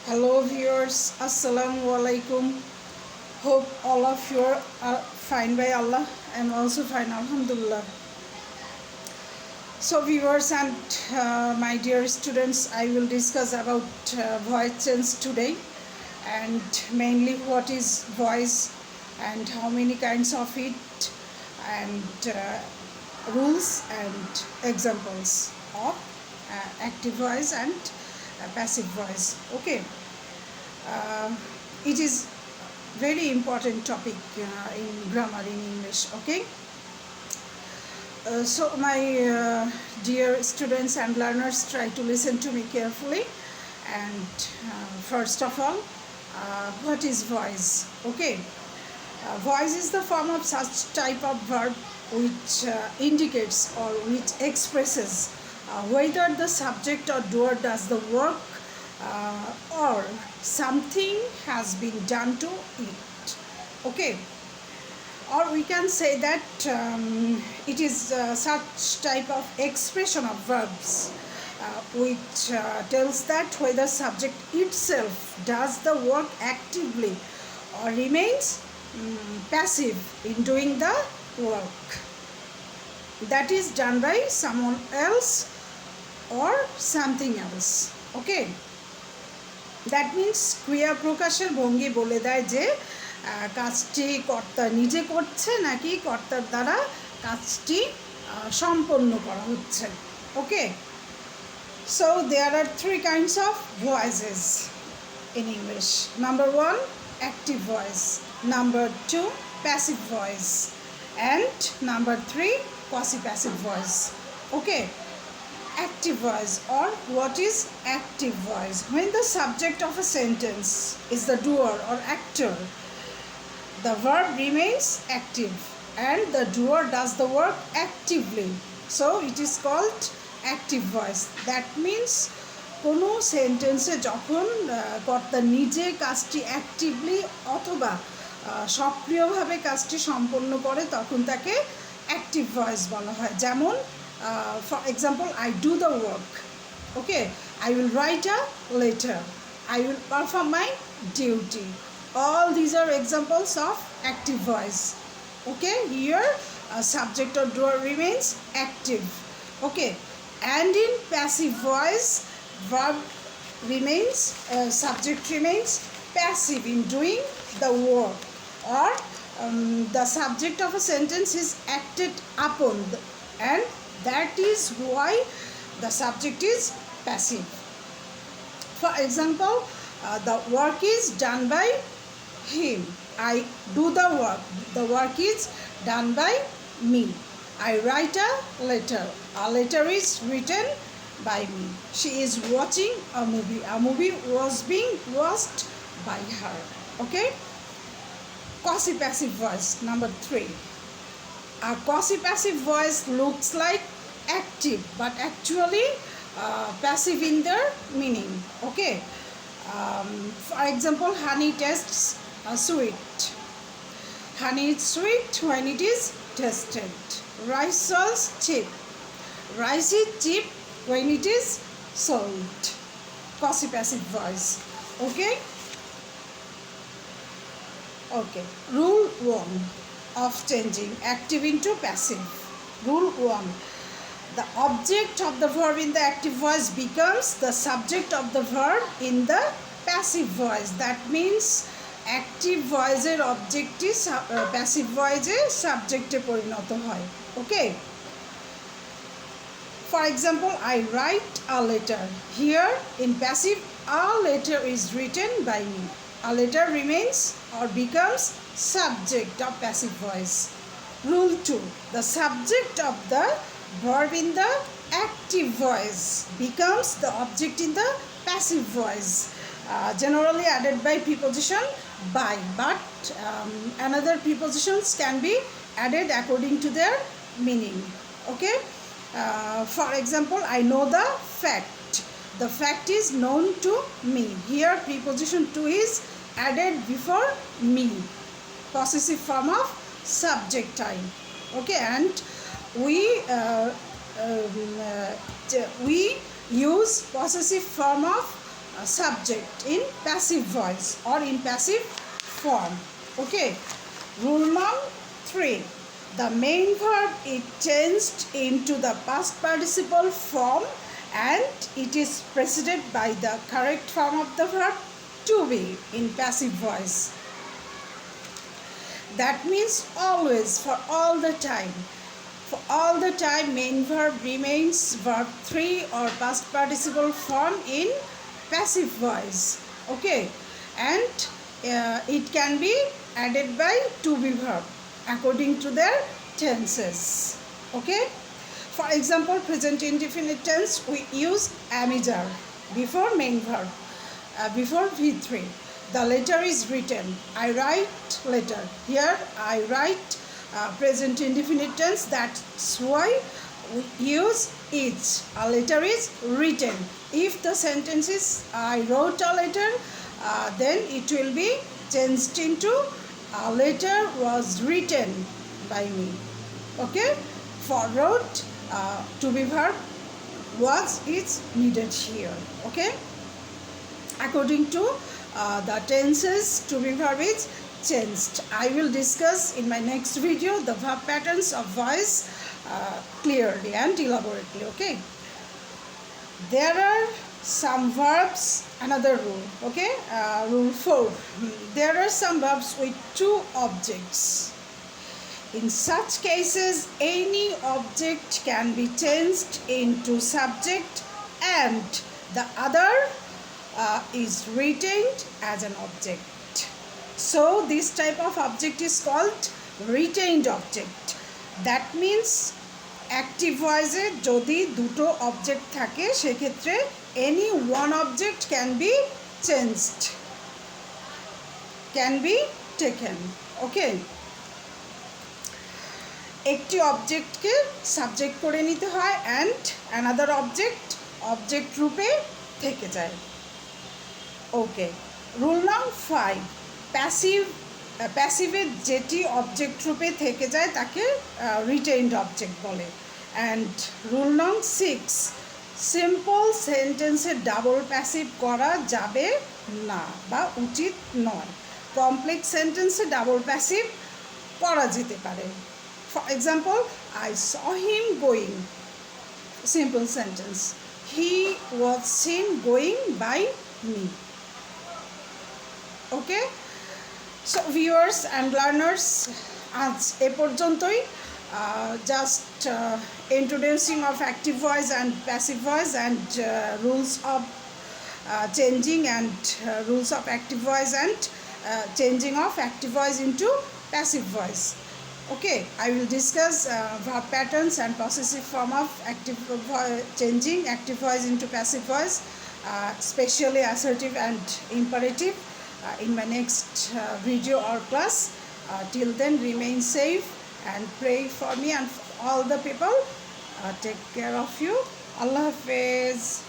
Hello viewers, Assalamu alaikum. Hope all of you are fine by Allah. I am also fine, Alhamdulillah. So viewers and my dear students, I will discuss about voice change today, and mainly what is voice and how many kinds of it, and rules and examples of active voice and passive voice. Okay. It is very important topic in grammar in English. Okay. So my dear students and learners, try to listen to me carefully. And first of all, what is voice? Okay. Voice is the form of such type of verb which indicates or which expresses whether the subject or doer does the work or something has been done to it. Okay. Or we can say that it is such type of expression of verbs which tells that whether subject itself does the work actively or remains passive in doing the work that is done by someone else or something else. Okay. That means ক্রিয়া প্রকাশের ভঙ্গি বলে দেয় যে কাজটি কর্তা নিজে করছে নাকি কর্তার দ্বারা কাজটি সম্পন্ন করা হচ্ছে. ওকে. So there are three kinds of voices in English. Number 1, active voice. Number 2, passive voice. And number 3, quasi-passive voice. Okay. Active voice, or what is active voice? When the subject of a sentence is the doer or actor, the verb remains active and the doer does the work actively. So it is called active voice. That means কোনো সেন্টেন্সে যখন কর্তা নিজে কাজটি actively অথবা সক্রিয়ভাবে কাজটি সম্পন্ন করে তখন তাকে অ্যাক্টিভ ভয়েস বলা হয়. যেমন for example, I do the work. Okay. I will write a letter. I will perform my duty. All these are examples of active voice. Okay. Here subject or doer remains active. Okay. And in passive voice, verb remains subject remains passive in doing the work, or the subject of a sentence is acted upon and that is why the subject is passive. For example, the work is done by him. I do the work. The work is done by me. I write a letter. A letter is written by me. She is watching a movie. A movie was being watched by her. Okay. Quasi-passive voice, number 3. A quasi-passive voice looks like active but actually passive in their meaning. Okay. For example, honey tastes sweet. Honey is sweet when it is tasted. Rice sells cheap. Rice is cheap when it is sold. Quasi-passive voice. Okay. Okay. Rule 1 of changing active into passive. Rule 1. The object of the verb in the active voice becomes the subject of the verb in the passive voice. That means active voice এর object is passive voice এর subject এ পরিণত হয়. Okay. For example, I write a letter. Here in passive, a letter is written by me. A letter remains or becomes subject of passive voice. Rule 2. The subject of the verb in the active voice becomes the object in the passive voice, generally added by preposition by, but another prepositions can be added according to their meaning. Okay. For example, I know the fact. The fact is known to me. Here preposition to is added before me, possessive form of subject time. Okay. And we use possessive form of subject in passive voice or in passive form. Okay. Rule number 3. The main verb is changed into the past participle form and it is preceded by the correct form of the verb to be in passive voice. That means always, for all the time. For all the time, main verb remains verb 3 or past participle form in passive voice. Okay. And it can be added by to be verb according to their tenses. Okay. For example, present indefinite tense, we use am is are before main verb, before V3. The letter is written. I write letter. Here I write present indefinite tense. That's why we use is. A letter is written. If the sentence is I wrote a letter, then it will be changed into a letter was written by me. Okay. For wrote, to be verb was is needed here. Okay. According to the tenses, to be verb is changed. I will discuss in my next video the verb patterns of voice clearly and elaborately. Okay. There are some verbs, another rule. Okay. Rule 4. There are some verbs with two objects. In such cases, any object can be changed into subject and the other is retained as an object. So this type of object is called retained object. That means active voice এ যদি দুটো object থাকে সেক্ষেত্রে any one object can be changed, can be taken. Okay. একটি অবজেক্টকে subject করে নিতে হয় and another object রূপে থেকে যায়. ওকে. Rule number 5. প্যাসিভের যেটি অবজেক্ট রূপে থেকে যায় তাকে রিটেইনড অবজেক্ট বলে. And rule number 6. সিম্পল সেন্টেন্সে ডাবল প্যাসিভ করা যাবে না বা উচিত নয়. কমপ্লেক্স সেন্টেন্সে ডাবল প্যাসিভ করা যেতে পারে. For example, I saw him going. Simple sentence. He was seen going by me. Okay. So viewers and learners, আজ এ পর্যন্তই. Just introducing of active voice and passive voice and rules of changing and rules of active voice and changing of active voice into passive voice. Okay, I will discuss verb patterns and possessive form of changing active voice into passive voice, especially assertive and imperative, in my next video or class. Till then, remain safe and pray for me and for all the people. Take care of you. Allah Hafiz.